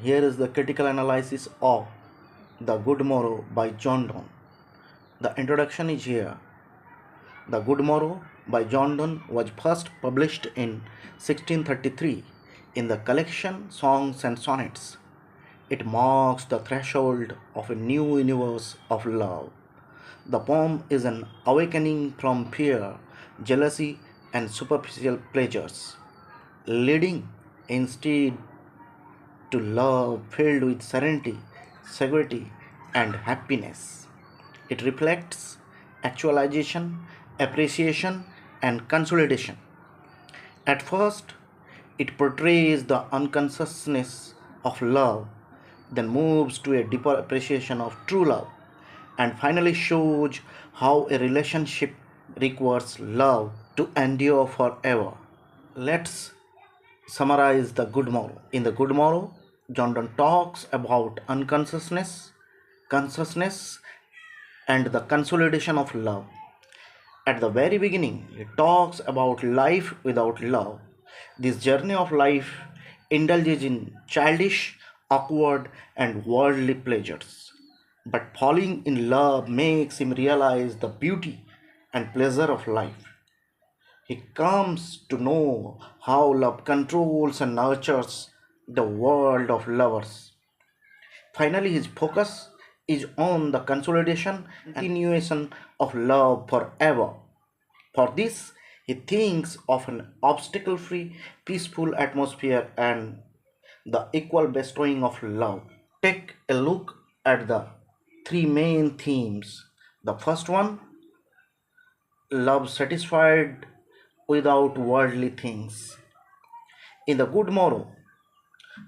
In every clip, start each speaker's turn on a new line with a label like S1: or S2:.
S1: Here is the critical analysis of The Good Morrow by John Donne. The introduction is here. The Good Morrow by John Donne was first published in 1633 in the collection Songs and Sonnets. It marks the threshold of a new universe of love. The poem is an awakening from fear, jealousy, and superficial pleasures, leading instead to love filled with serenity, security, and happiness. It reflects actualization, appreciation, and consolidation. At first, it portrays the unconsciousness of love, then moves to a deeper appreciation of true love, and finally shows how a relationship requires love to endure forever. Let's summarize the Good Morrow. In the Good Morrow, John Donne talks about unconsciousness, consciousness, and the consolidation of love. At the very beginning, he talks about life without love. This journey of life indulges in childish, awkward, and worldly pleasures. But falling in love makes him realize the beauty and pleasure of life. He comes to know how love controls and nurtures the world of lovers. Finally, his focus is on the consolidation and continuation of love forever. For this, he thinks of an obstacle free, peaceful atmosphere and the equal bestowing of love. Take a look at the three main themes. The first one, love satisfied without worldly things. In the Good Morrow,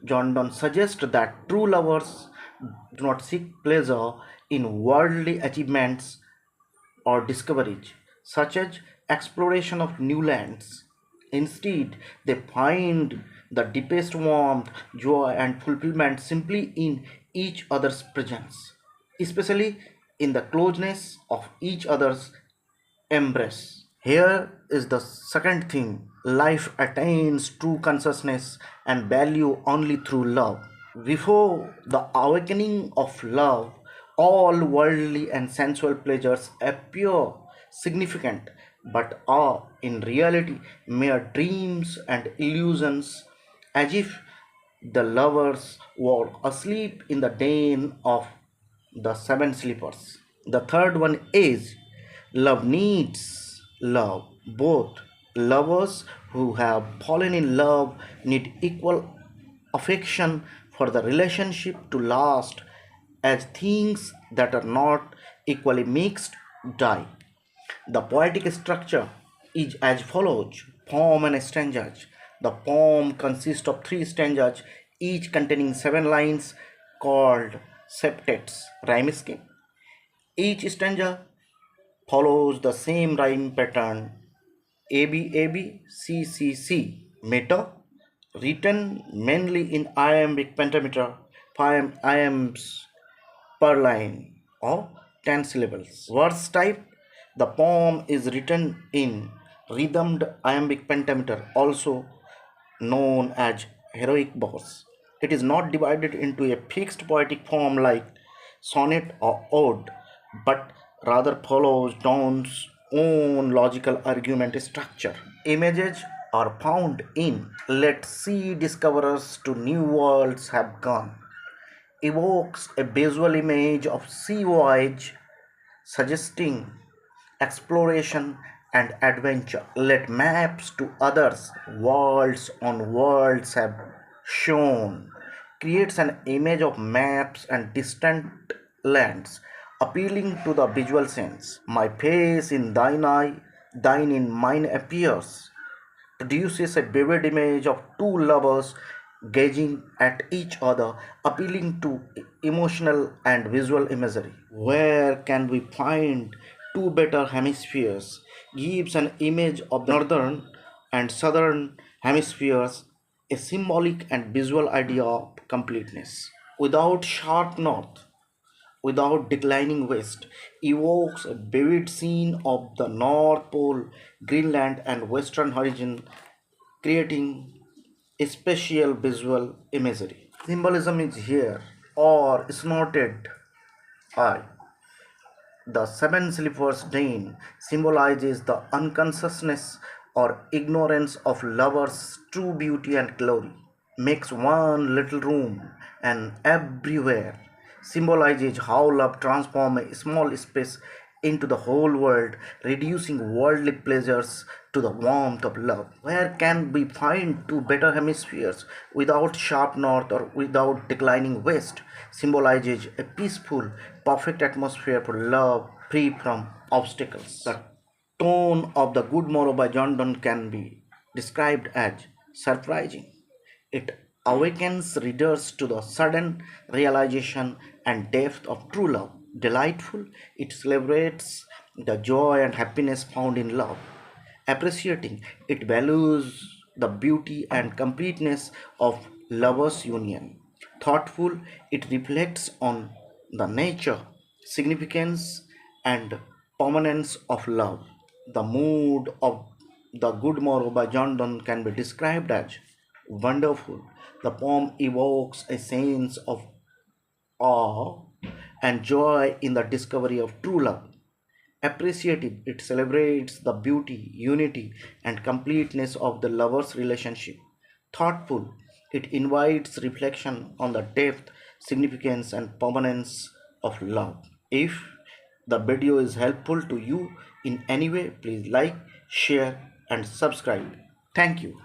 S1: John Donne suggests that true lovers do not seek pleasure in worldly achievements or discoveries, such as exploration of new lands. Instead, they find the deepest warmth, joy, and fulfillment simply in each other's presence, especially in the closeness of each other's embrace. Here is the second theme, life attains true consciousness and value only through love. Before the awakening of love, all worldly and sensual pleasures appear significant but are in reality mere dreams and illusions, as if the lovers were asleep in the den of the seven sleepers. The third one is love needs love. Both lovers who have fallen in love need equal affection for the relationship to last, as things that are not equally mixed die. The poetic structure is as follows: poem and stanzas. The poem consists of three stanzas, each containing 7 lines, called septets, rhyme scheme. Each stanza follows the same rhyme pattern, ABABCCC meter, written mainly in iambic pentameter, 5 iambs per line or 10 syllables. Verse type, the poem is written in rhythmed iambic pentameter, also known as heroic verse. It is not divided into a fixed poetic form like sonnet or ode, but rather follows Donne's own logical argument structure. Images are found in Let Sea Discoverers to New Worlds Have Gone, evokes a visual image of sea voyage, suggesting exploration and adventure. Let maps to others, worlds on worlds have shown, creates an image of maps and distant lands, appealing to the visual sense. My face in thine eye, thine in mine appears, produces a vivid image of two lovers gazing at each other, appealing to emotional and visual imagery. Where can we find two better hemispheres? Gives an image of the northern and southern hemispheres, a symbolic and visual idea of completeness. Without sharp north, without declining west, evokes a vivid scene of the North Pole, Greenland, and western horizon, creating a spatial visual imagery. Symbolism is here or snorted I. The seven slippers Dane symbolizes the unconsciousness or ignorance of lovers' true beauty and glory. Makes one little room and everywhere symbolizes how love transforms a small space into the whole world, reducing worldly pleasures to the warmth of love. Where can we find two better hemispheres without sharp north or without declining west? Symbolizes a peaceful, perfect atmosphere for love, free from obstacles. The tone of the Good Morrow by John Donne can be described as surprising. It awakens readers to the sudden realization and depth of true love. Delightful, it celebrates the joy and happiness found in love. Appreciating, it values the beauty and completeness of lovers' union. Thoughtful, it reflects on the nature, significance, and permanence of love. The mood of The Good Morrow by John Donne can be described as wonderful. The poem evokes a sense of awe and joy in the discovery of true love. Appreciative, it celebrates the beauty, unity, and completeness of the lovers' relationship. Thoughtful, it invites reflection on the depth, significance, and permanence of love. If the video is helpful to you in any way, please like, share, and subscribe. Thank you.